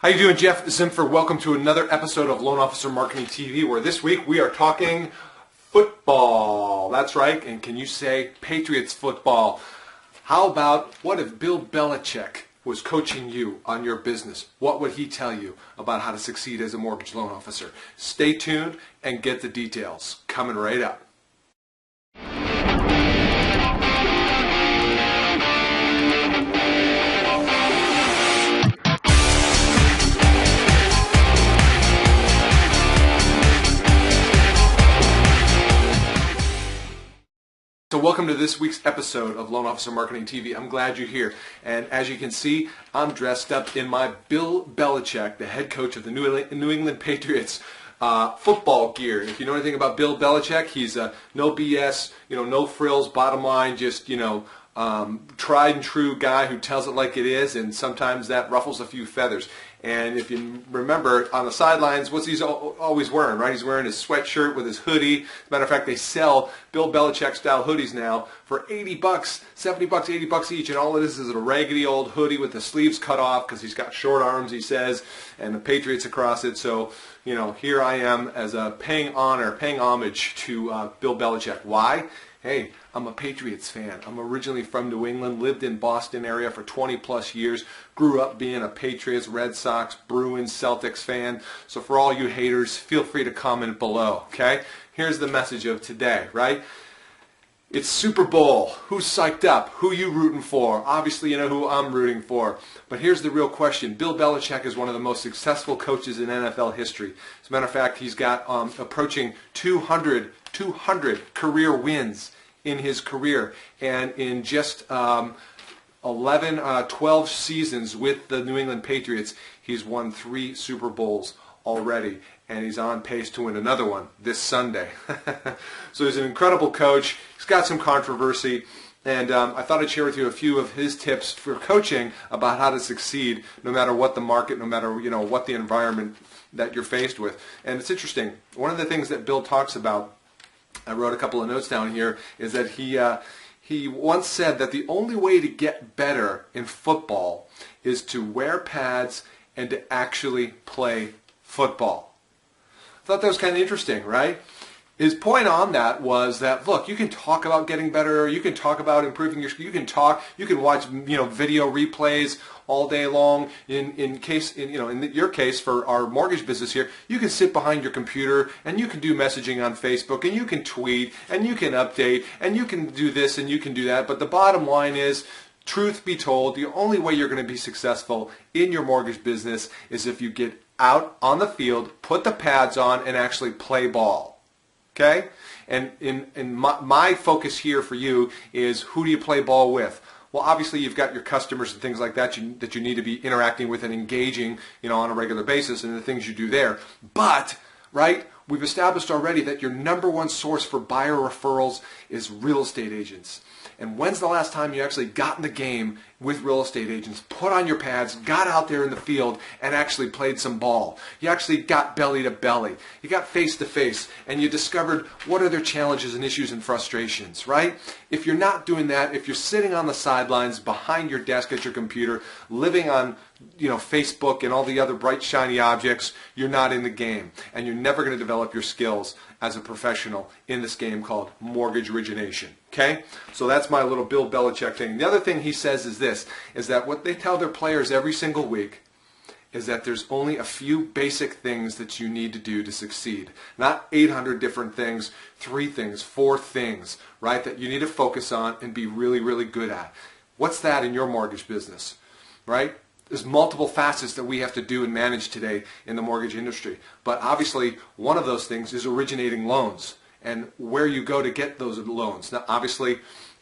How you doing, Jeff Zimfer? Welcome to another episode of Loan Officer Marketing TV, where this week we are talking football. That's right, and can you say Patriots football? How about, what if Bill Belichick was coaching you on your business? What would he tell you about how to succeed as a mortgage loan officer? Stay tuned and get the details. Coming right up. So welcome to this week's episode of Loan Officer Marketing TV. I'm glad you're here. And as you can see, I'm dressed up in my Bill Belichick, the head coach of the New England Patriots, football gear. If you know anything about Bill Belichick, he's no BS, no frills, bottom line, just, tried and true guy who tells it like it is, and sometimes that ruffles a few feathers. And if you remember, on the sidelines, what's he always wearing, right? He's wearing his sweatshirt with his hoodie. As a matter of fact, they sell Bill Belichick-style hoodies now for $80, $70, $80 each, and all it is a raggedy old hoodie with the sleeves cut off because he's got short arms, he says, and the Patriots across it. So, here I am as a paying homage to Bill Belichick. Why? Hey, I'm a Patriots fan. I'm originally from New England, lived in Boston area for 20 plus years, grew up being a Patriots, Red Sox, Bruins, Celtics fan. So for all you haters, feel free to comment below, okay? Here's the message of today, right? It's Super Bowl. Who's psyched up? Who you rooting for? Obviously, you know who I'm rooting for. But here's the real question. Bill Belichick is one of the most successful coaches in NFL history. As a matter of fact, he's got approaching 200 career wins in his career. And in just 12 seasons with the New England Patriots, he's won 3 Super Bowls already. And he's on pace to win another one this Sunday. So he's an incredible coach. He's got some controversy. And I thought I'd share with you a few of his tips for coaching about how to succeed no matter what the market, no matter what the environment that you're faced with. And it's interesting. One of the things that Bill talks about, I wrote a couple of notes down here, is that he once said that the only way to get better in football is to wear pads and to actually play football. I thought that was kind of interesting, right? His point on that was that, look, you can talk about getting better, you can talk about improving you can watch video replays all day long. In your case for our mortgage business here, you can sit behind your computer and you can do messaging on Facebook and you can tweet and you can update and you can do this and you can do that. But the bottom line is, truth be told, the only way you're going to be successful in your mortgage business is if you get out on the field, put the pads on, and actually play ball. Okay? And in my focus here for you is, who do you play ball with? Well, obviously you've got your customers and things like that that you need to be interacting with and engaging, on a regular basis, and the things you do there. But, right, we've established already that your number one source for buyer referrals is real estate agents. And when's the last time you actually got in the game with real estate agents, put on your pads, got out there in the field, and actually played some ball? You actually got belly to belly. You got face to face, and you discovered what are their challenges and issues and frustrations, right? If you're not doing that, if you're sitting on the sidelines behind your desk at your computer, living on Facebook and all the other bright, shiny objects, you're not in the game. And you're never going to develop your skills as a professional in this game called mortgage origination. Okay? So that's my little Bill Belichick thing. The other thing he says is this, is that what they tell their players every single week is that there's only a few basic things that you need to do to succeed. Not 800 different things, 3 things, 4 things, right, that you need to focus on and be really, really good at. What's that in your mortgage business, right? There's multiple facets that we have to do and manage today in the mortgage industry. But obviously, one of those things is originating loans and where you go to get those loans. Now, obviously,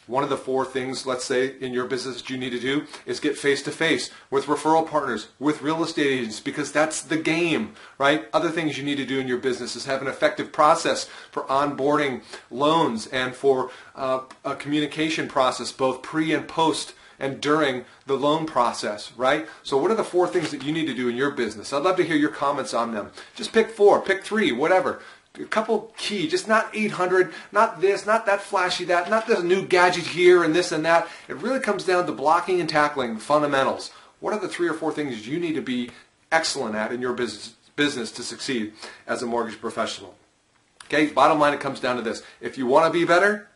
one of the 4 things, let's say, in your business that you need to do is get face-to-face with referral partners, with real estate agents, because that's the game, right? Other things you need to do in your business is have an effective process for onboarding loans and for a communication process, both pre and post and during the loan process, right? So what are the 4 things that you need to do in your business? I'd love to hear your comments on them. Just pick 4, pick 3, whatever. A couple key, just not 800, not this, not that flashy, that, not this new gadget here and this and that. It really comes down to blocking and tackling fundamentals. What are the 3 or 4 things you need to be excellent at in your business to succeed as a mortgage professional. Okay, bottom line, it comes down to this. If you want to be better,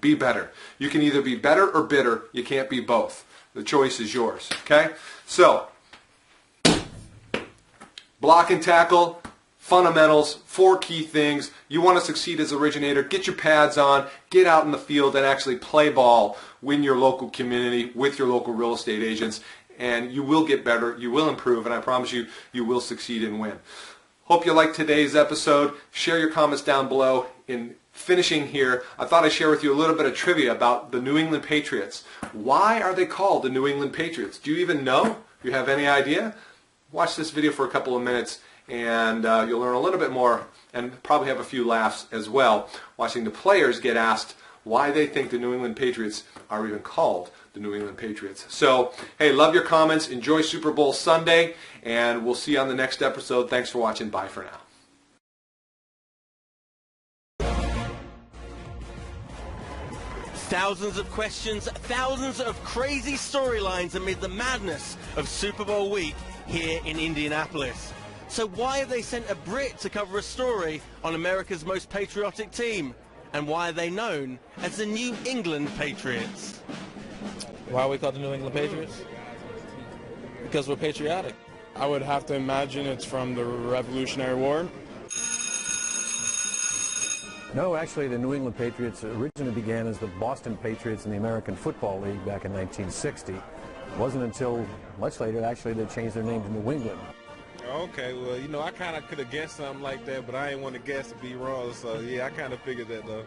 be better. You can either be better or bitter. You can't be both. The choice is yours. Okay? So, block and tackle, fundamentals, 4 key things. You want to succeed as an originator, get your pads on, get out in the field and actually play ball in your local community with your local real estate agents, and you will get better, you will improve, and I promise you, you will succeed and win. Hope you liked today's episode. Share your comments down below. In finishing here, I thought I'd share with you a little bit of trivia about the New England Patriots. Why are they called the New England Patriots? Do you even know? Do you have any idea? Watch this video for a couple of minutes and you'll learn a little bit more and probably have a few laughs as well watching the players get asked why they think the New England Patriots are even called the New England Patriots. So, hey, love your comments. Enjoy Super Bowl Sunday, and we'll see you on the next episode. Thanks for watching. Bye for now. Thousands of questions, thousands of crazy storylines amid the madness of Super Bowl week here in Indianapolis. So why have they sent a Brit to cover a story on America's most patriotic team? And why are they known as the New England Patriots? Why are we called the New England Patriots? Because we're patriotic. I would have to imagine it's from the Revolutionary War. No, actually, the New England Patriots originally began as the Boston Patriots in the American Football League back in 1960. It wasn't until much later, actually, they changed their name to New England. Okay, well, you know, I kind of could have guessed something like that, but I didn't want to guess to be wrong, so yeah, I kind of figured that though.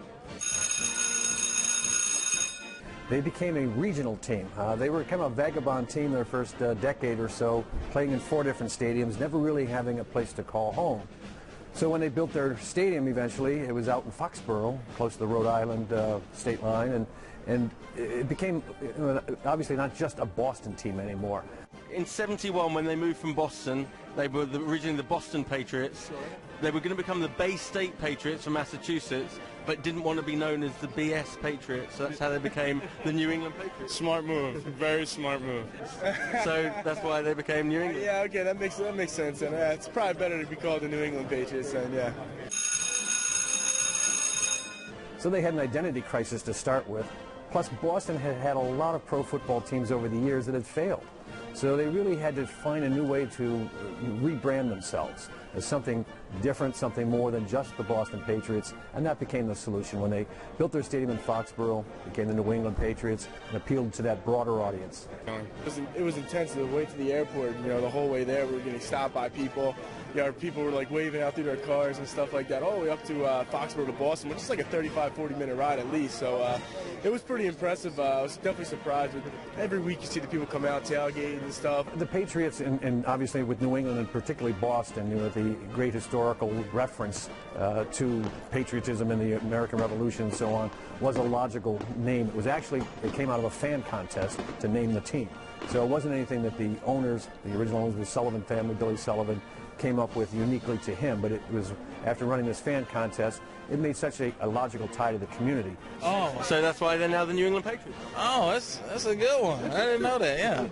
They became a regional team. They were kind of a vagabond team their first decade or so, playing in 4 different stadiums, never really having a place to call home. So when they built their stadium eventually, it was out in Foxborough, close to the Rhode Island state line, and it became obviously not just a Boston team anymore. In '71, when they moved from Boston, they were originally the Boston Patriots. They were going to become the Bay State Patriots from Massachusetts, but didn't want to be known as the BS Patriots. So that's how they became the New England Patriots. Smart move, very smart move. So that's why they became New England. Yeah, okay, that makes sense. And it's probably better to be called the New England Patriots. And yeah. So they had an identity crisis to start with. Plus, Boston had had a lot of pro football teams over the years that had failed. So they really had to find a new way to rebrand themselves as something different, something more than just the Boston Patriots, and that became the solution when they built their stadium in Foxborough, became the New England Patriots, and appealed to that broader audience. It was intense. The way to the airport, you know, the whole way there, we were getting stopped by people. You know, people were like waving out through their cars and stuff like that, all the way up to Foxborough to Boston, which is like a 35-40 minute ride at least. So it was pretty impressive. I was definitely surprised. Every week you see the people come out tailgating and stuff. The Patriots, and obviously with New England and particularly Boston, you know, the great historical reference to patriotism in the American Revolution and so on, was a logical name. It was actually, it came out of a fan contest to name the team. So it wasn't anything that the owners, the original owners, the Sullivan family, Billy Sullivan, came up with uniquely to him, but it was after running this fan contest, it made such a logical tie to the community. Oh, so that's why they're now the New England Patriots. Oh, that's a good one. I didn't know that, yeah.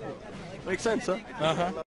Makes sense, huh? Uh-huh.